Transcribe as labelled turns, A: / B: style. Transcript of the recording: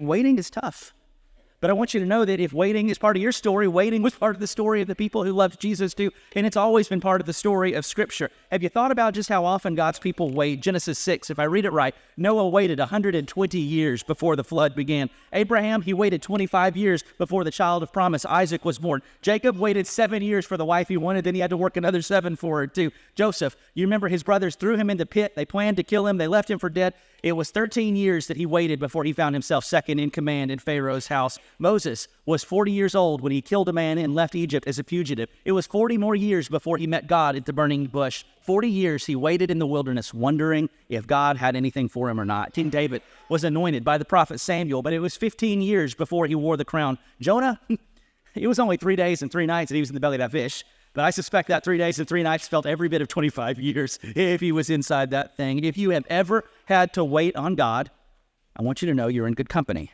A: waiting is tough. But I want you to know that if waiting is part of your story, waiting was part of the story of the people who loved Jesus too, and it's always been part of the story of Scripture. Have you thought about just how often God's people wait? Genesis 6, if I read it right, Noah waited 120 years before the flood began. Abraham, he waited 25 years before the child of promise, Isaac, was born. Jacob waited 7 years for the wife he wanted, then he had to work another 7 for her too. Joseph, you remember his brothers threw him in the pit, they planned to kill him, they left him for dead. It was 13 years that he waited before he found himself second in command in Pharaoh's house. Moses was 40 years old when he killed a man and left Egypt as a fugitive. It was 40 more years before he met God at the burning bush. 40 years he waited in the wilderness, wondering if God had anything for him or not. King David was anointed by the prophet Samuel, but it was 15 years before he wore the crown. Jonah, it was only 3 days and 3 nights that he was in the belly of that fish. But I suspect that 3 days and 3 nights felt every bit of 25 years if he was inside that thing. If you have ever had to wait on God, I want you to know you're in good company.